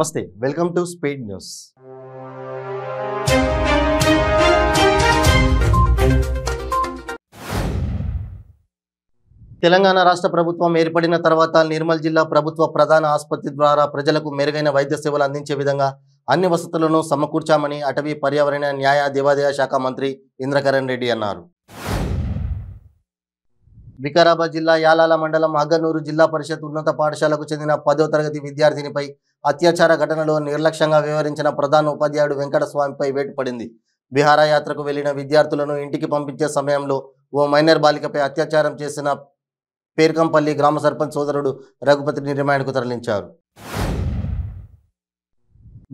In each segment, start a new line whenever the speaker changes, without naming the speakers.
నమస్తే, welcome to speed news. Telangana రాష్ట్ర ప్రభుత్వం ఏర్పడిన తర్వాత నిర్మల్ జిల్లా ప్రభుత్వ ప్రధాన ఆసుపత్రి ద్వారా ప్రజలకు మెరుగైన వైద్య సేవలు అందించే విధంగా అన్ని వసతులను సమకూర్చామని అటవీ పర్యావరణ న్యాయ దేవాదాయ శాఖ మంత్రి ఇంద్రకరణ్ రెడ్డి అన్నారు. వికారాబాద్ జిల్లా యాలాల మండలం అగ్గనూరు జిల్లా పరిషత్ ఉన్నత పాఠశాలకు చెందిన 10వ తరగతి విద్యార్థినిపై అత్యాచార ఘటనలో నిర్లక్ష్యంగా వ్యవహరించిన ప్రధాన ఉపాధ్యాయుడు వెంకటస్వామిపై వేటు పడింది. విహారయాత్రకు వెళ్లిన విద్యార్థులను ఇంటికి పంపించే సమయంలో ఓ మైనర్ బాలికపై అత్యాచారం చేసిన పేర్కంపల్లి గ్రామ సర్పంచ్ సోదరుడు రఘుపతిని రిమాండ్కు తరలించారు.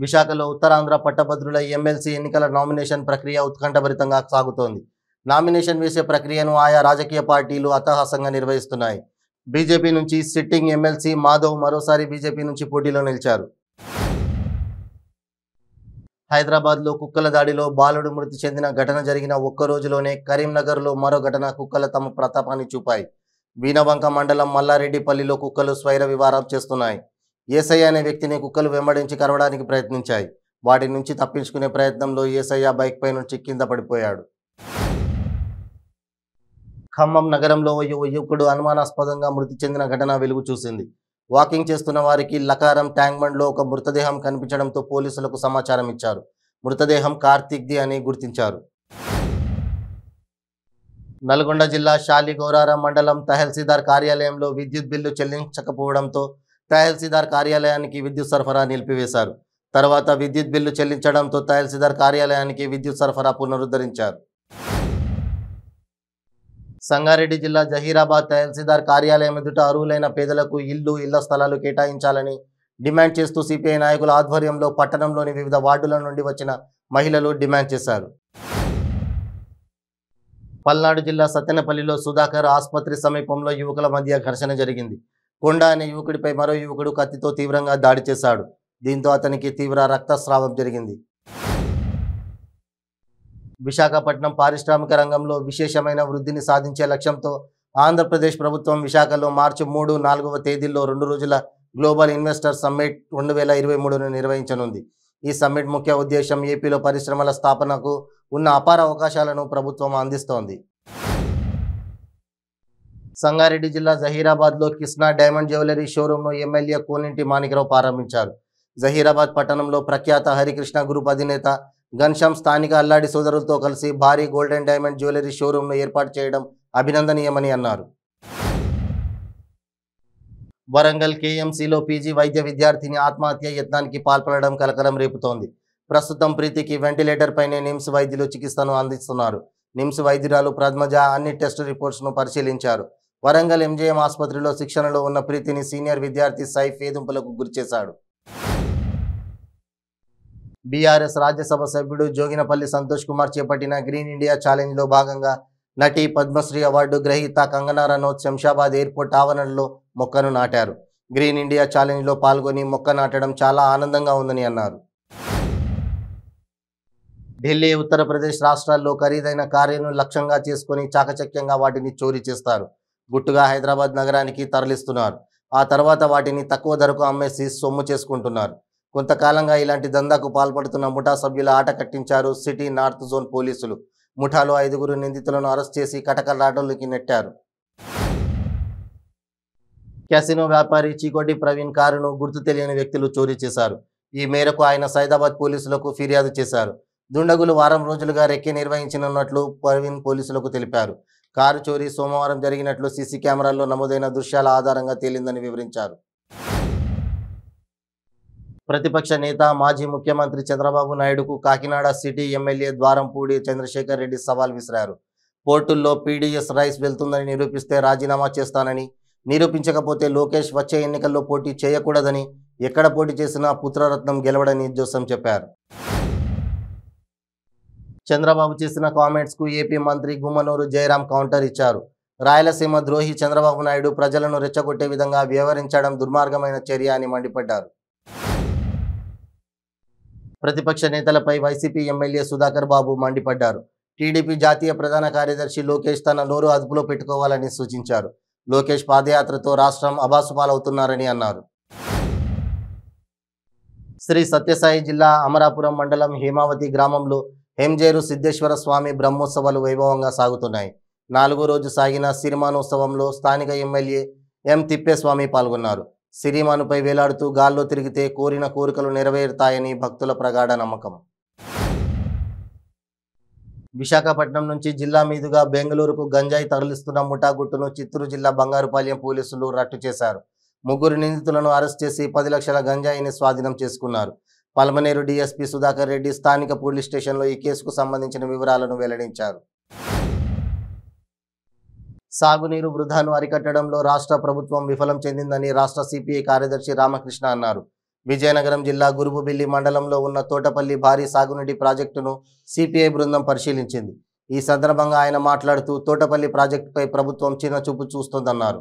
విశాఖలో ఉత్తరాంధ్ర పట్టభద్రుల ఎమ్మెల్సీ ఎన్నికల నామినేషన్ ప్రక్రియ ఉత్కంఠభరితంగా సాగుతోంది. నామినేషన్ వేసే ప్రక్రియను ఆయా రాజకీయ పార్టీలు అట్టహాసంగా నిర్వహిస్తున్నాయి. బీజేపీ నుంచి సిట్టింగ్ ఎమ్మెల్సీ మాధవ్ మరోసారి బీజేపీ నుంచి పోటీలో నిలిచారు. హైదరాబాద్లో కుక్కల దాడిలో బాలుడు మృతి చెందిన ఘటన జరిగిన ఒక్క రోజులోనే కరీంనగర్లో మరో ఘటన కుక్కలు తమ ప్రతాపాన్ని చూపాయి. వీణవంక మండలం మల్లారెడ్డిపల్లిలో కుక్కలు స్వైర విహారం చేస్తున్నాయి. ఏసయ్య అనే వ్యక్తిని కుక్కలు వెంబడించి కరవడానికి ప్రయత్నించాయి. వాటి నుంచి తప్పించుకునే ప్రయత్నంలో ఏసయ్య బైక్ పై నుంచి కింద పడిపోయాడు. ఖమ్మం నగరంలో ఓ యువకుడు అనుమానాస్పదంగా మృతి చెందిన ఘటన వెలుగు చూసింది. వాకింగ్ చేస్తున్న వారికి లకారం ట్యాంక్ బండ్లో ఒక మృతదేహం కనిపించడంతో పోలీసులకు సమాచారం ఇచ్చారు. మృతదేహం కార్తీక్ది అని గుర్తించారు. నల్గొండ జిల్లా షాలిగౌరారం మండలం తహసీల్దార్ కార్యాలయంలో విద్యుత్ బిల్లు చెల్లించకపోవడంతో తహసీల్దార్ కార్యాలయానికి విద్యుత్ సరఫరా నిలిపివేశారు. తర్వాత విద్యుత్ బిల్లు చెల్లించడంతో తహసీల్దార్ కార్యాలయానికి విద్యుత్ సరఫరా పునరుద్ధరించారు. సంగారెడ్డి జిల్లా జహీరాబాద్ తహసీల్దార్ కార్యాలయం ఎదుట అర్హులైన పేదలకు ఇళ్ల స్థలాలు కేటాయించాలని డిమాండ్ చేస్తూ సిపిఐ నాయకుల ఆధ్వర్యంలో పట్టణంలోని వివిధ వార్డుల నుండి వచ్చిన మహిళలు డిమాండ్ చేశారు. పల్నాడు జిల్లా సత్తెనపల్లిలో సుధాకర్ ఆసుపత్రి సమీపంలో యువకుల మధ్య ఘర్షణ జరిగింది. కొండ అనే యువకుడిపై మరో యువకుడు కత్తితో తీవ్రంగా దాడి చేశాడు. దీంతో అతనికి తీవ్ర రక్తస్రావం జరిగింది. విశాఖపట్నం పారిశ్రామిక రంగంలో విశేషమైన వృద్ధిని సాధించే లక్ష్యంతో ఆంధ్రప్రదేశ్ ప్రభుత్వం విశాఖలో మార్చి 3, 4వ తేదీల్లో 2 రోజుల గ్లోబల్ ఇన్వెస్టర్ సమ్మిట్ 2023ను నిర్వహించనుంది. ఈ సమ్మిట్ ముఖ్య ఉద్దేశం ఏపీలో పరిశ్రమల స్థాపనకు ఉన్న అపార అవకాశాలను ప్రభుత్వం అందిస్తోంది. సంగారెడ్డి జిల్లా జహీరాబాద్లో Krishna diamond jewellery షోరూంను MLA కోనింటి Manikrao ప్రారంభించారు. జహీరాబాద్ పట్టణంలో ప్రఖ్యాత హరికృష్ణ గ్రూప్ అధినేత ఘన్శ్యామ్ స్థానిక అల్లాడి సోదరులతో కలిసి భారీ గోల్డెన్ డైమండ్ జ్యువెలరీ షోరూంను ఏర్పాటు చేయడం అభినందనీయమని అన్నారు. వరంగల్ కేఎంసీలో పీజీ వైద్య విద్యార్థిని ఆత్మహత్య యత్నానికి పాల్పడడం కలకలం రేపుతోంది. ప్రస్తుతం ప్రీతికి వెంటిలేటర్ పైనే నిమ్స్ వైద్యులు చికిత్సను అందిస్తున్నారు. నిమ్స్ వైద్యురాలు పద్మజ అన్ని టెస్ట్ రిపోర్ట్స్ను పరిశీలించారు. వరంగల్ ఎంజేఎం ఆసుపత్రిలో శిక్షణలో ఉన్న ప్రీతిని సీనియర్ విద్యార్థి సైఫ్ వేధింపులకు గురిచేశాడు. బీఆర్ఎస్ రాజ్యసభ సభ్యుడు జోగినపల్లి సంతోష్ కుమార్ చేపట్టిన గ్రీన్ ఇండియా ఛాలెంజ్లో భాగంగా నటి పద్మశ్రీ అవార్డు గ్రహీత కంగనా రనౌత్ శంషాబాద్ ఎయిర్పోర్ట్ ఆవరణలో మొక్కను నాటారు. గ్రీన్ ఇండియా ఛాలెంజ్లో పాల్గొని మొక్క నాటడం చాలా ఆనందంగా ఉందని అన్నారు. ఢిల్లీ, ఉత్తరప్రదేశ్ రాష్ట్రాల్లో ఖరీదైన కారును లక్ష్యంగా చేసుకుని చాకచక్యంగా వాటిని చోరీ చేస్తారు. గుట్టుగా హైదరాబాద్ నగరానికి తరలిస్తున్నారు. ఆ తర్వాత వాటిని తక్కువ ధరకు అమ్మేసి సొమ్ము చేసుకుంటున్నారు. కొంతకాలంగా ఇలాంటి దందాకు పాల్పడుతున్న ముఠా సభ్యుల ఆట కట్టించారు సిటీ నార్త్ జోన్ పోలీసులు. ముఠాలో 5 నిందితులను అరెస్ట్ చేసి కటకలాటలోకి నెట్టారు. క్యాసినో వ్యాపారి చీకోటి ప్రవీణ్ కారును గుర్తు తెలియని వ్యక్తులు చోరీ చేశారు. ఈ మేరకు ఆయన సైదాబాద్ పోలీసులకు ఫిర్యాదు చేశారు. దుండగులు వారం రోజులుగా రెక్కి నిర్వహించనున్నట్లు ప్రవీణ్ పోలీసులకు తెలిపారు. కారు చోరీ సోమవారం జరిగినట్లు సీసీ కెమెరాల్లో నమోదైన దృశ్యాల ఆధారంగా తేలిందని వివరించారు. ప్రతిపక్ష నేత మాజీ ముఖ్యమంత్రి చంద్రబాబు నాయుడుకు కాకినాడ సిటీ ఎమ్మెల్యే ద్వారంపూడి చంద్రశేఖర్ రెడ్డి సవాల్ విసిరారు. పోర్టుల్లో పీడీఎస్ రైస్ వెళ్తుందని నిరూపిస్తే రాజీనామా చేస్తానని, నిరూపించకపోతే లోకేష్ వచ్చే ఎన్నికల్లో పోటీ చేయకూడదని, ఎక్కడ పోటీ చేసినా పుత్రరత్నం గెలవడని జోసం చెప్పారు. చంద్రబాబు చేసిన కామెంట్స్కు ఏపీ మంత్రి గుమ్మనూరు జయరాం కౌంటర్ ఇచ్చారు. రాయలసీమ ద్రోహి చంద్రబాబు నాయుడు ప్రజలను రెచ్చగొట్టే విధంగా వ్యవహరించడం దుర్మార్గమైన చర్య అని మండిపడ్డారు. ప్రతిపక్ష నేతలపై వైసీపీ ఎమ్మెల్యే సుధాకర్ బాబు మండిపడ్డారు. టీడీపీ జాతీయ ప్రధాన కార్యదర్శి లోకేష్ తన నోరు అదుపులో పెట్టుకోవాలని సూచించారు. లోకేష్ పాదయాత్రతో రాష్ట్రం అబాసుపాలవుతున్నారని అన్నారు. శ్రీ సత్యసాయి జిల్లా అమరాపురం మండలం హేమావతి గ్రామంలో హెంజేరు సిద్ధేశ్వర స్వామి బ్రహ్మోత్సవాలు వైభవంగా సాగుతున్నాయి. 4వ రోజు సాగిన సిరిమానోత్సవంలో స్థానిక ఎమ్మెల్యే ఎం తిప్పేస్వామి పాల్గొన్నారు. సిరిమానుపై వేలాడుతూ గాల్లో తిరిగితే కోరిన కోరికలు నెరవేరుతాయని భక్తుల ప్రగాఢ నమ్మకం. విశాఖపట్నం నుంచి జిల్లా మీదుగా బెంగళూరుకు గంజాయి తరలిస్తున్న ముఠా గుట్టును చిత్తూరు జిల్లా బంగారుపాలెం పోలీసులు రట్టు చేశారు. 3 నిందితులను అరెస్ట్ చేసి 10 లక్షల గంజాయిని స్వాధీనం చేసుకున్నారు. పల్మనేరు డీఎస్పీ సుధాకర్ రెడ్డి స్థానిక పోలీస్ స్టేషన్లో ఈ కేసుకు సంబంధించిన వివరాలను వెల్లడించారు. సాగునీరు వృధాను అరికట్టడంలో రాష్ట్ర ప్రభుత్వం విఫలం చెందిందని రాష్ట్ర సిపిఐ కార్యదర్శి రామకృష్ణ అన్నారు. విజయనగరం జిల్లా గురుబుబిల్లి మండలంలో ఉన్న తోటపల్లి భారీ సాగునీటి ప్రాజెక్టును సిపిఐ బృందం పరిశీలించింది. ఈ సందర్భంగా ఆయన మాట్లాడుతూ తోటపల్లి ప్రాజెక్టుపై ప్రభుత్వం చిన్నచూపు చూస్తోందన్నారు.